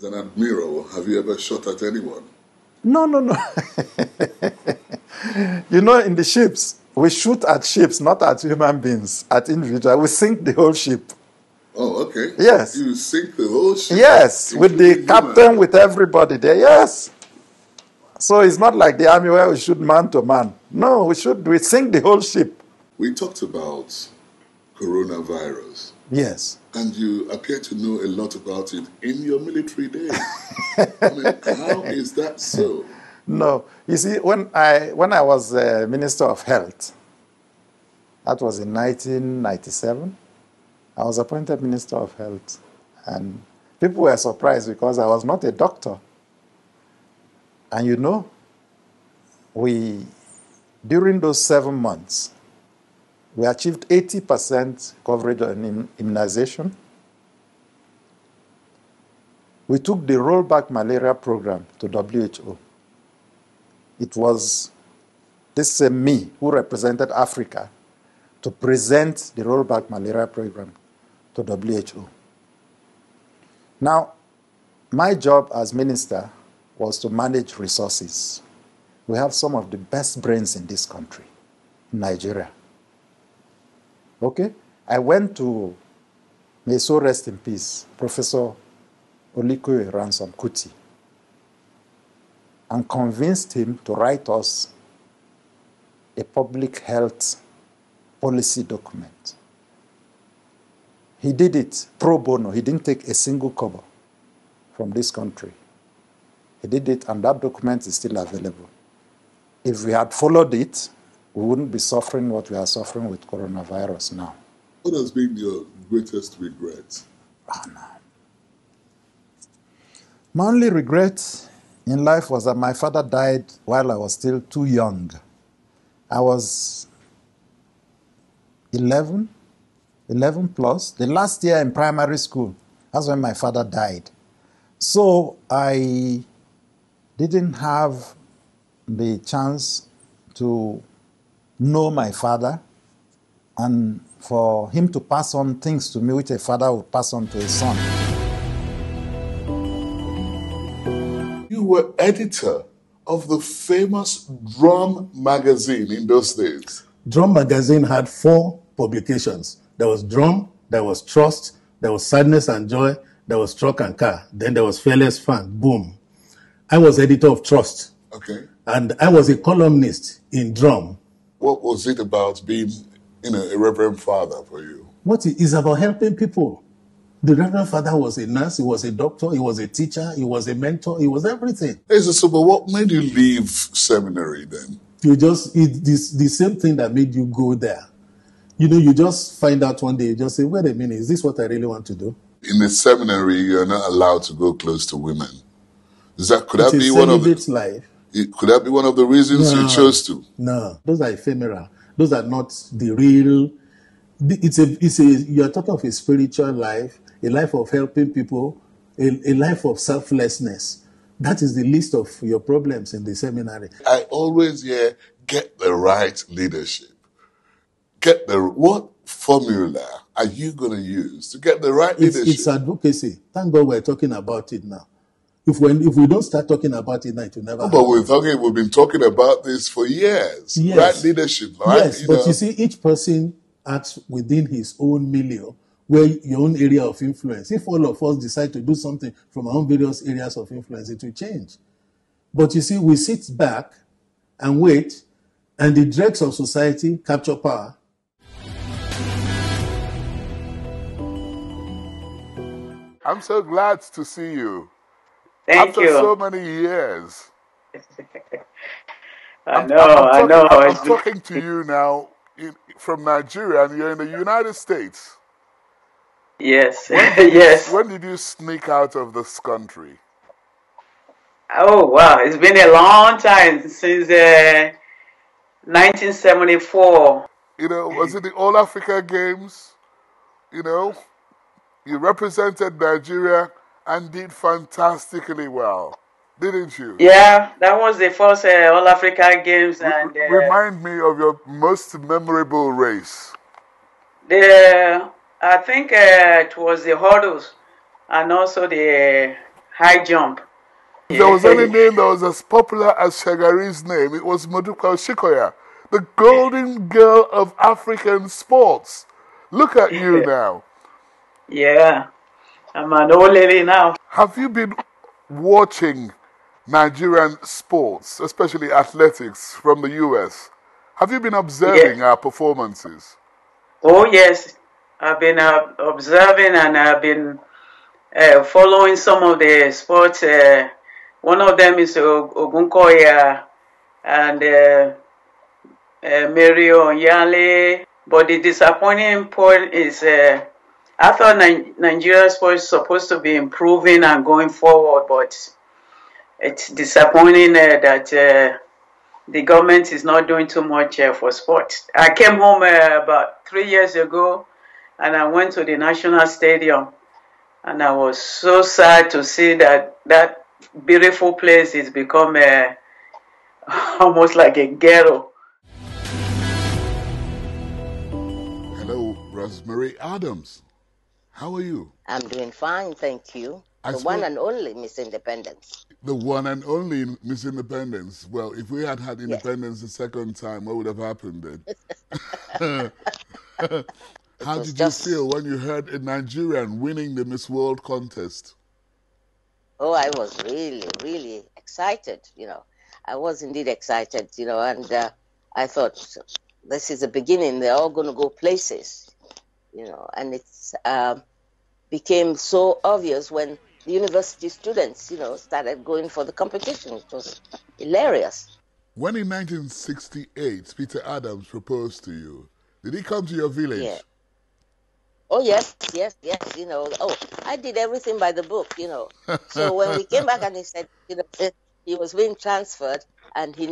As an admiral, have you ever shot at anyone? No. You know, in the ships, we shoot at ships, not at human beings, at individuals. We sink the whole ship. Oh, okay. Yes. You sink the whole ship? Yes, with the captain, with everybody there, yes. So it's not like the army where we shoot man to man. No, we sink the whole ship. We talked about coronavirus. Yes. And you appear to know a lot about it in your military days. I mean, how is that so? No. You see, when I was Minister of Health, that was in 1997, I was appointed Minister of Health. And people were surprised because I was not a doctor. And you know, during those 7 months, we achieved 80% coverage on immunization. We took the rollback malaria program to WHO. It was me who represented Africa to present the rollback malaria program to WHO. Now, my job as minister was to manage resources. We have some of the best brains in this country, in Nigeria. Okay? I went to, may so rest in peace, Professor Olikoye Ransom Kuti, and convinced him to write us a public health policy document. He did it pro bono. He didn't take a single kobo from this country. He did it, and that document is still available. If we had followed it, we wouldn't be suffering what we are suffering with coronavirus now. What has been your greatest regret? Oh, no. My only regret in life was that my father died while I was still too young. I was 11 plus. The last year in primary school, that's when my father died. So I didn't have the chance to know my father and for him to pass on things to me which a father would pass on to his son. You were editor of the famous Drum magazine in those days. Drum magazine had 4 publications. There was Drum, there was Trust, there was Sadness and Joy, there was Truck and Car, then there was Fearless Fan. Boom. I was editor of Trust. Okay. And I was a columnist in Drum. What was it about being, a Reverend Father for you? What is about helping people. The Reverend Father was a nurse, he was a doctor, he was a teacher, he was a mentor, he was everything. So, but what made you leave seminary then? It's the same thing that made you go there. You just find out one day, you just say, wait a minute, is this what I really want to do? In the seminary, you're not allowed to go close to women. Could that be one of the reasons you chose to? No, those are ephemeral. Those are not the real. You're talking of a spiritual life, a life of helping people, a life of selflessness. That is the list of your problems in the seminary. I always hear, get the right leadership. What formula are you going to use to get the right leadership? It's advocacy. Thank God we're talking about it now. If we don't start talking about it now, it will never happen. But we've been talking about this for years. Yes. Right leadership, right? Yes, but you see, each person acts within his own milieu, where your own area of influence. If all of us decide to do something from our own various areas of influence, it will change. But you see, we sit back and wait, and the dregs of society capture power. I'm so glad to see you. After so many years. I know. I'm talking to you now from Nigeria, and you're in the United States. Yes, yes. When did you sneak out of this country? Oh, wow. It's been a long time, since 1974. Was it the All Africa Games? You represented Nigeria and did fantastically well, didn't you? Yeah, that was the first All Africa Games. And remind me of your most memorable race. I think it was the hurdles and also the high jump. If there was any name that was as popular as Shagari's name, it was MODUPE OSHIKOYA, the golden girl of African sports. Look at you now. Yeah, I'm an old lady now. Have you been watching Nigerian sports, especially athletics from the US? Have you been observing our performances? Oh, yes. I've been observing, and I've been following some of the sports. One of them is Ogunkoya and Mariliyn. But the disappointing point is I thought Nigeria sports is supposed to be improving and going forward, but it's disappointing that the government is not doing too much for sports. I came home about 3 years ago, and I went to the National Stadium, and I was so sad to see that that beautiful place is become almost like a ghetto. Hello, ROSEMARY-ADAMS. How are you? I'm doing fine, thank you. The one and only Miss Independence. The one and only Miss Independence. Well, if we had independence the second time, what would have happened then? How did you feel when you heard a Nigerian winning the Miss World contest? Oh, I was really, really excited, I was indeed excited, and I thought this is the beginning. They're all going to go places, and it's became so obvious when the university students, started going for the competition. It was hilarious. When in 1968, Peter Adams proposed to you, did he come to your village? Yeah. Oh, yes. I did everything by the book, So when we came back and he said, he was being transferred and he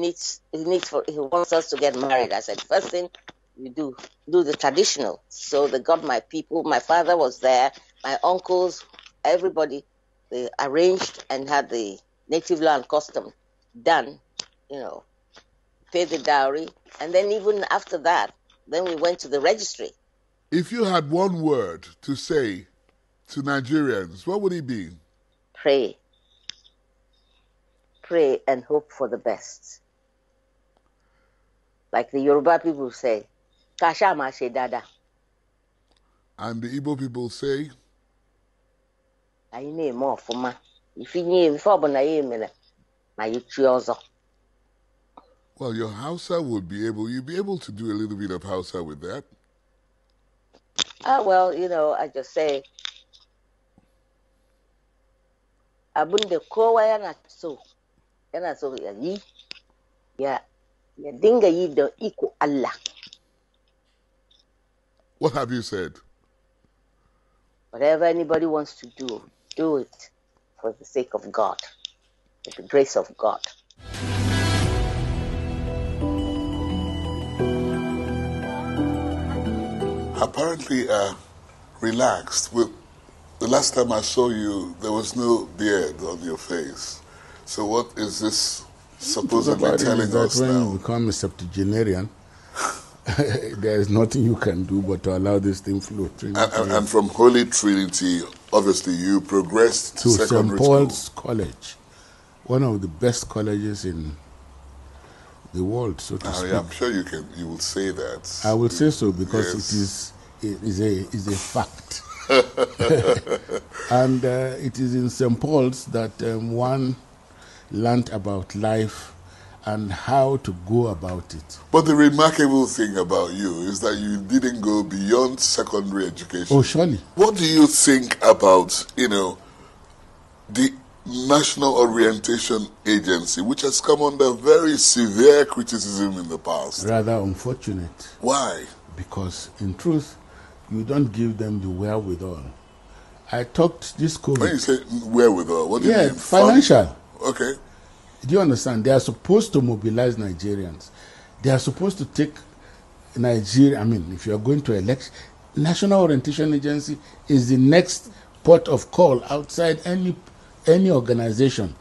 wants us to get married. I said, first thing you do the traditional. So they got my people. My father was there, my uncles, everybody. They arranged and had the native law and custom done, paid the dowry. And then even after that, then we went to the registry. If you had one word to say to Nigerians, what would it be? Pray. Pray and hope for the best. Like the Yoruba people say, Kasha Mashe Dada. And the Igbo people say? I need more for ma. If you need before Well, your Hausa would be able to do a little bit of Hausa with that. Well, I just say, abunde kowa yana so ya dinga yi da iko Allah. What have you said? Whatever anybody wants to do it for the sake of God, with the grace of God. Apparently, relaxed. The last time I saw you, there was no beard on your face. So what is this supposedly telling us when now? you become a septuagenarian, there is nothing you can do but to allow this thing flow. And from Holy Trinity, obviously, you progressed to secondary St. Paul's school. College, one of the best colleges in the world, so to speak. I'm sure you will say that. I will say so because it is a fact. And it is in St. Paul's that one learned about life and how to go about it. But the remarkable thing about you is that you didn't go beyond secondary education. Oh, surely. What do you think about, the National Orientation Agency, which has come under very severe criticism in the past? Rather unfortunate. Why? Because, in truth, you don't give them the wherewithal. I talked this COVID. When you say wherewithal, what do you mean? Financial. Okay. Do you understand? They are supposed to mobilize Nigerians. They are supposed to take Nigeria. I mean, if you are going to elect, National Orientation Agency is the next port of call outside any organization.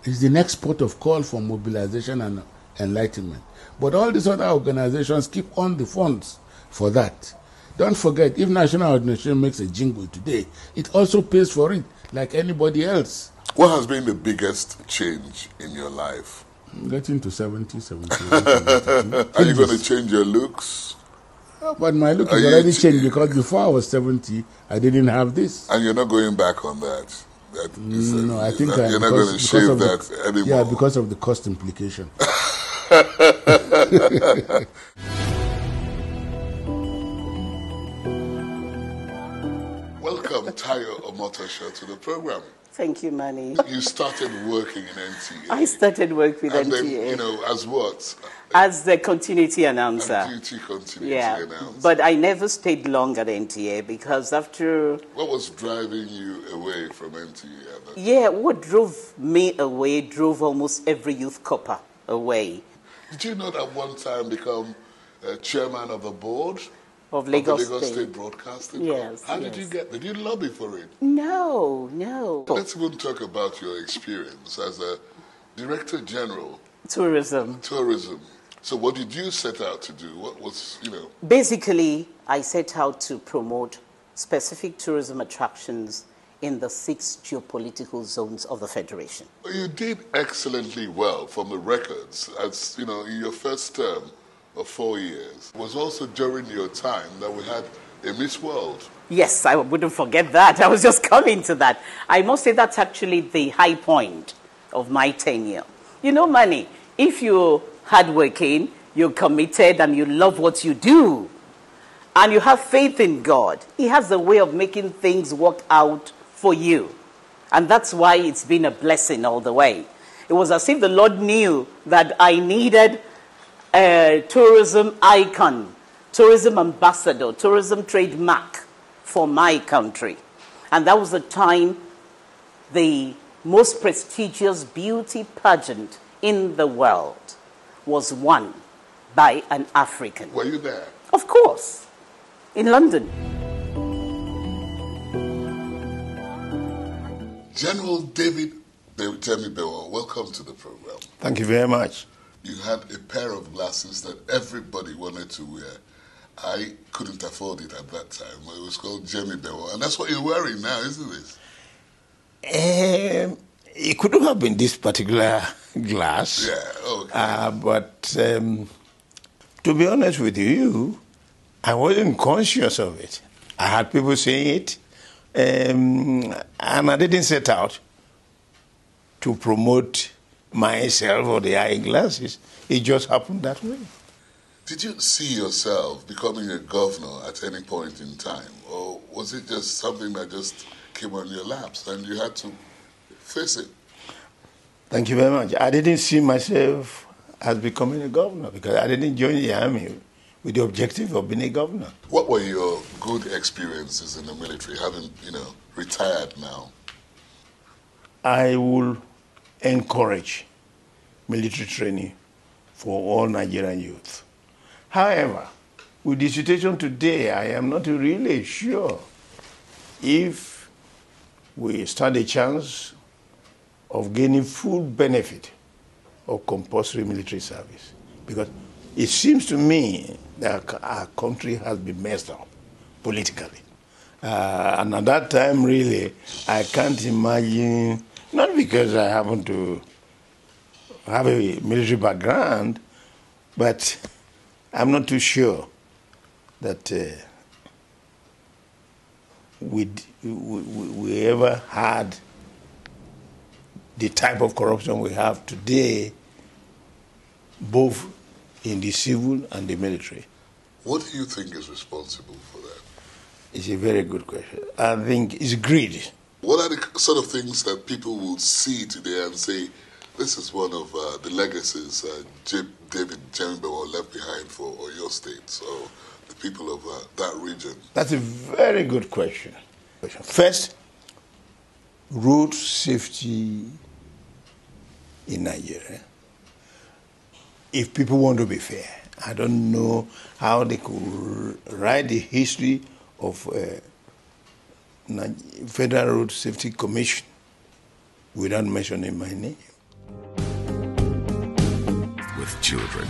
It's the next port of call for mobilization and enlightenment. But all these other organizations keep on the funds for that. Don't forget, if National Orientation makes a jingle today, it also pays for it like anybody else. What has been the biggest change in your life? Getting to 70, 71, 72. Are you going to change your looks? But my look is already changed because before I was 70, I didn't have this. And you're not going back on that? No, I think you're not going to shave that anymore. Yeah, because of the cost implication. Welcome, Tayo Omotosho, to the program. Thank you, Manny. You started working in NTA. I started work with and NTA. Then, you know, as what? As the continuity announcer. Continuity announcer. But I never stayed long at NTA because after... What was driving you away from NTA? Yeah, what drove me away drove almost every youth copper away. Did you not at one time become chairman of the board? Of Lagos State Broadcasting? Yes. How did you get there? Did you lobby for it? No. Let's even talk about your experience as a Director General. Tourism. So what did you set out to do? What was, Basically, I set out to promote specific tourism attractions in the 6 geopolitical zones of the Federation. You did excellently well from the records. As, in your first term of 4 years. It was also during your time that we had a Miss World. Yes, I wouldn't forget that. I was just coming to that. I must say that's actually the high point of my tenure. Manny, if you're hardworking, you're committed, and you love what you do, and you have faith in God, He has a way of making things work out for you. And that's why it's been a blessing all the way. It was as if the Lord knew that I needed a tourism icon, tourism ambassador, tourism trademark for my country. And that was the time the most prestigious beauty pageant in the world was won by an African. Were you there? Of course, in London. General David JEMIBEWON, welcome to the program. Thank you very much. You had a pair of glasses that everybody wanted to wear. I couldn't afford it at that time. It was called JEMIBEWON, and that's what you're wearing now, isn't it? It couldn't have been this particular glass. Yeah, okay. But to be honest with you, I wasn't conscious of it. I had people saying it, and I didn't set out to promote myself or the eyeglasses. It just happened that way. Did you see yourself becoming a governor at any point in time? Or was it just something that just came on your laps and you had to face it? Thank you very much. I didn't see myself as becoming a governor because I didn't join the army with the objective of being a governor. What were your good experiences in the military, having, retired now? I will encourage military training for all Nigerian youth. However, with the situation today, I am not really sure if we stand a chance of gaining full benefit of compulsory military service. Because it seems to me that our country has been messed up politically. And at that time, really, I can't imagine, not because I happen to have a military background, but I'm not too sure that we ever had the type of corruption we have today, both in the civil and the military. What do you think is responsible for that? It's a very good question. I think it's greed. What are the sort of things that people will see today and say, this is one of the legacies David JEMIBEWON left behind for Oyo State, or the people of that region? That's a very good question. First, road safety in Nigeria. If people want to be fair, I don't know how they could write the history of Federal Road Safety Commission without mentioning my name. With children.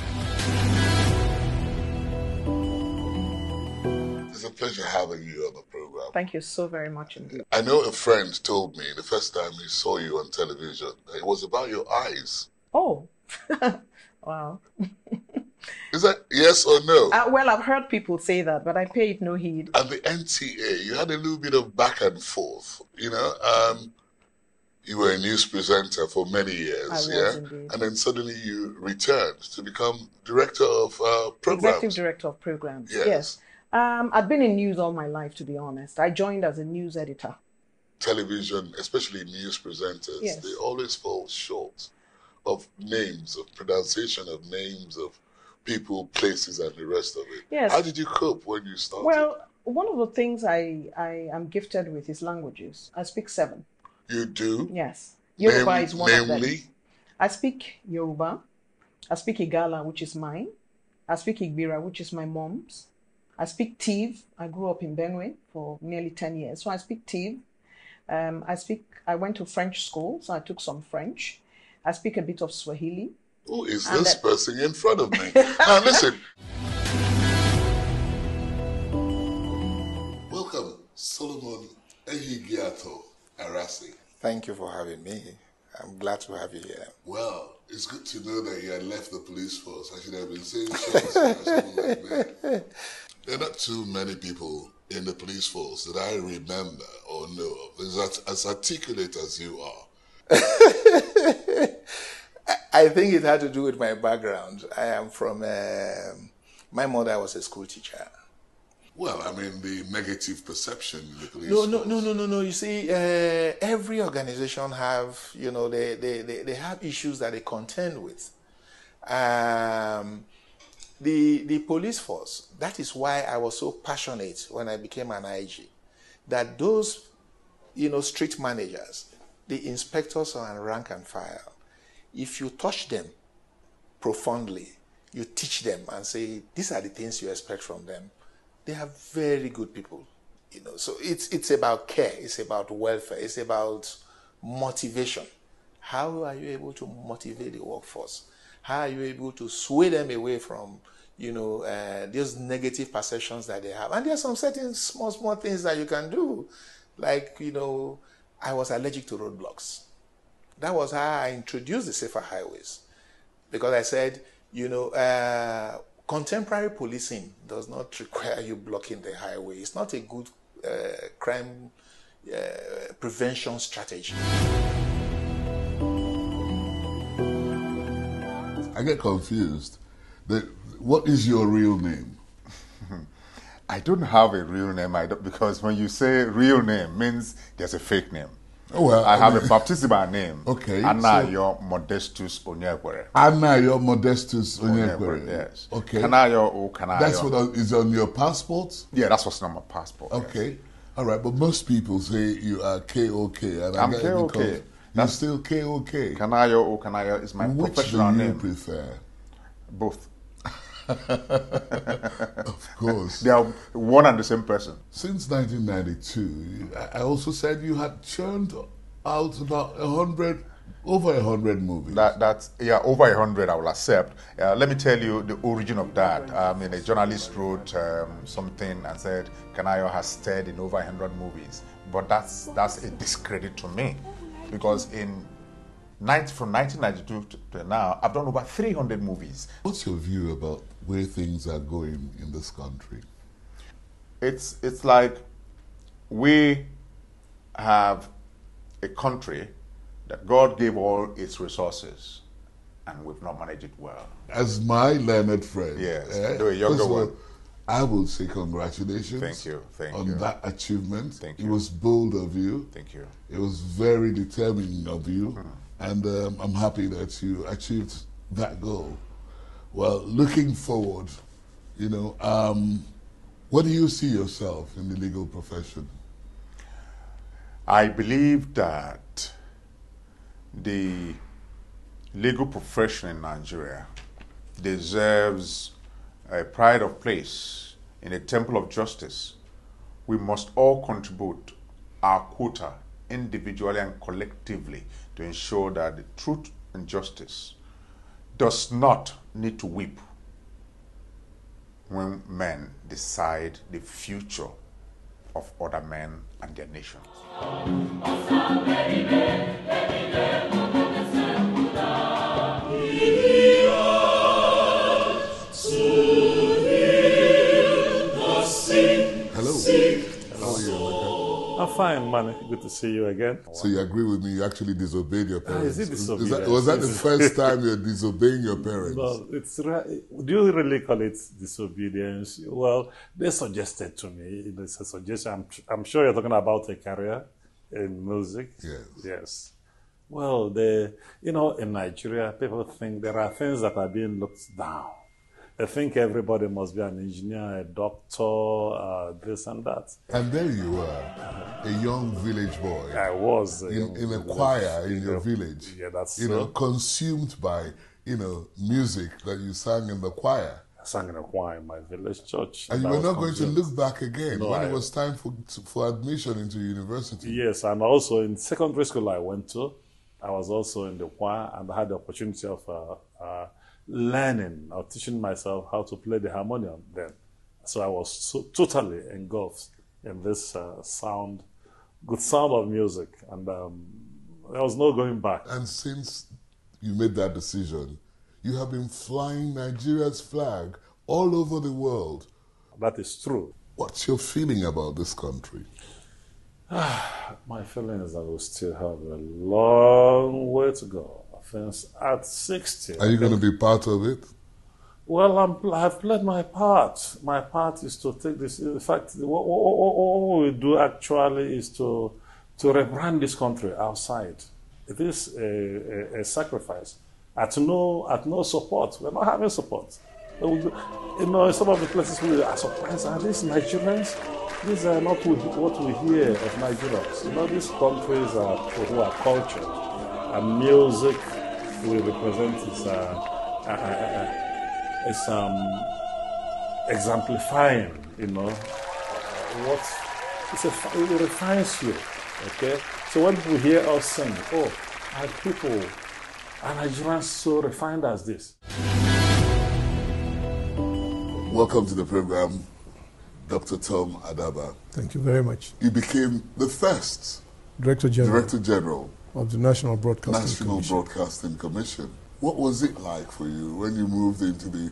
It's a pleasure having you on the program. Thank you so very much indeed. I know a friend told me the first time he saw you on television, it was about your eyes. Oh, wow. Is that yes or no? Well, I've heard people say that, but I paid no heed. At the NTA, you had a little bit of back and forth, you know. You were a news presenter for many years, I was indeed. And then suddenly you returned to become director of programs. Executive director of programs, yes. I'd been in news all my life, to be honest. I joined as a news editor. Television, especially news presenters, yes. They always fall short of names, of pronunciation of names of people, places, and the rest of it. Yes. How did you cope when you started? Well, one of the things I am gifted with is languages. I speak 7. You do? Yes. Yoruba is one of them. Namely? I speak Yoruba. I speak Igala, which is mine. I speak Igbira, which is my mom's. I speak Tiv. I grew up in Benue for nearly 10 years. So I speak Tiv. I went to French school, so I took some French. I speak a bit of Swahili. Who is this person in front of me? Now listen. Welcome, Solomon Ehigiato Arase. Thank you for having me. I'm glad to have you here. Well, it's good to know that you had left the police force. I should have been saying something like that. There are not too many people in the police force that I remember or know of as articulate as you are. I think it had to do with my background. I am from, my mother was a school teacher. Well, I mean, the negative perception in the police force. No. You see, every organization have, you know, they have issues that they contend with. The police force, that is why I was so passionate when I became an IG, that those, you know, street managers, the inspectors on rank and file, if you touch them profoundly, you teach them and say, these are the things you expect from them. They are very good people, you know. So it's about care, it's about welfare, it's about motivation. How are you able to motivate the workforce? How are you able to sway them away from, you know, those negative perceptions that they have? And there are some certain small things that you can do. Like, you know, I was allergic to roadblocks. That was how I introduced the safer highways. Because I said, you know, contemporary policing does not require you blocking the highway. It's not a good crime prevention strategy. I get confused. What is your real name? I don't have a real name. Because when you say real name, means there's a fake name. Oh, well, I have a baptismal name. Okay. ANAYO Modestus ONYEKWERE. ANAYO Modestus ONYEKWERE. Yes. Okay. Kanayo or Kanayo. That's what is on your passport? Yeah, that's what's on my passport. Okay. Yes. All right, but most people say you are KOK. And I'm KOK. You're still KOK. Kanayo or Kanayo is my professional name. Which do you prefer? Both. Of course. They are one and the same person. Since 1992, I also said you had churned out about over 100 movies. That's over 100 I will accept. Let me tell you the origin of that. I mean, a journalist wrote something and said, Kanayo has starred in over 100 movies. But that's a discredit to me. Because from 1992 to now, I've done over 300 movies. What's your view about where things are going in this country? It's like we have a country that God gave all its resources, and we've not managed it well. As my learned friend, yes, a younger one. I will say congratulations. Thank you. On that achievement. Thank you. It was bold of you. Thank you. It was very determined of you. And I'm happy that you achieved that goal. Well, looking forward, you know, what do you see yourself in the legal profession? I believe that the legal profession in Nigeria deserves a pride of place in the temple of justice. We must all contribute our quota individually and collectively to ensure that the truth and justice does not need to weep when men decide the future of other men and their nations. Hello. How are you? I'm fine, man. Good to see you again. So you agree with me? You actually disobeyed your parents. Is it disobedience? Was that the first time you're disobeying your parents? No, do you really call it disobedience? Well, they suggested to me. It's a suggestion. I'm sure you're talking about a career in music. Yes. Yes. Well, in Nigeria, people think there are things that are being looked down. I think everybody must be an engineer, a doctor, this and that. And there you were, a young village boy. I was in a choir in your village. Yeah, that's consumed by music that you sang in the choir. I sang in a choir in my village church. And you were not going to look back again when it was time for admission into university. Yes, and also in secondary school I went to, I was also in the choir and I had the opportunity of learning or teaching myself how to play the harmonium then. So I was totally engulfed in this good sound of music, and there was no going back. And since you made that decision, you have been flying Nigeria's flag all over the world. That is true. What's your feeling about this country? My feeling is that we still have a long way to go. At 60. Are you going to be part of it? Well, I've played my part. My part is to take this. In fact, what we do actually is to rebrand this country outside. It is a sacrifice. At no support. We're not having support. In some of the places we are surprised, are these Nigerians? These are not what we hear of Nigerians. These countries are people who are cultured, and music we represent is exemplifying, what it refines you, okay? So when people hear us sing, our people are Nigerians so refined as this. Welcome to the program, Dr. Tom Adaba. Thank you very much. You became the first Director General of the National Broadcasting Commission. What was it like for you when you moved into the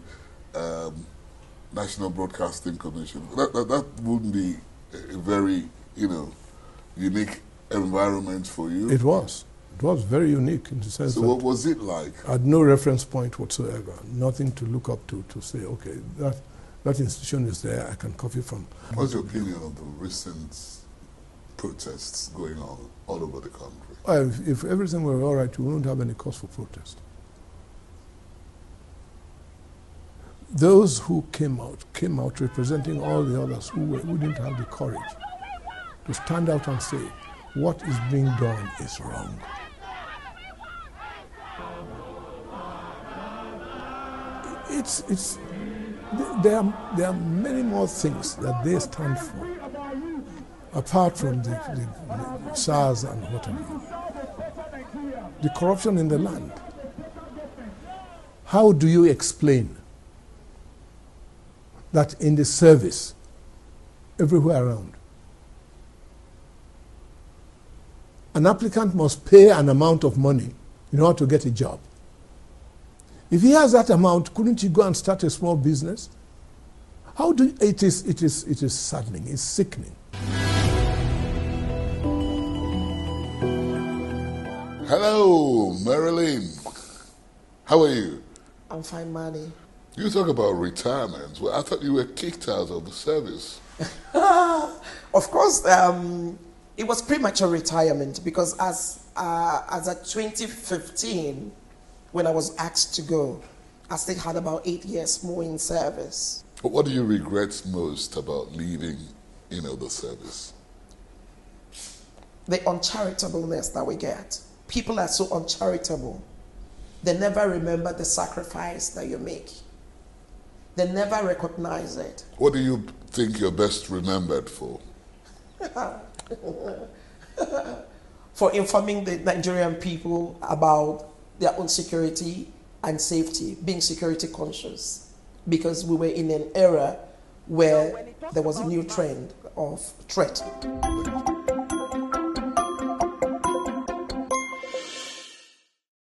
National Broadcasting Commission? That wouldn't be a very, unique environment for you? It was. It was very unique in the sense that... So what was it like? I had no reference point whatsoever, nothing to look up to say, okay, that institution is there, I can copy from. What's your opinion of the recent protests going on all over the country? If everything were all right, we wouldn't have any cause for protest. Those who came out representing all the others who didn't have the courage to stand out and say, what is being done is wrong. There are many more things that they stand for, apart from the SARS and whatever. The corruption in the land. How do you explain that in the service, everywhere around, an applicant must pay an amount of money in order to get a job? If he has that amount, couldn't he go and start a small business? It is saddening, it's sickening. Hello, MARILYN. How are you? I'm fine, Manny. You talk about retirement. Well, I thought you were kicked out of the service. Of course, it was premature retirement because as at 2015, when I was asked to go, I still had about 8 years more in service. But what do you regret most about leaving, the service? The uncharitableness that we get. People are so uncharitable. They never remember the sacrifice that you make. They never recognize it. What do you think you're best remembered for? For informing the Nigerian people about their own security and safety, being security conscious. because we were in an era where there was a new trend of threat.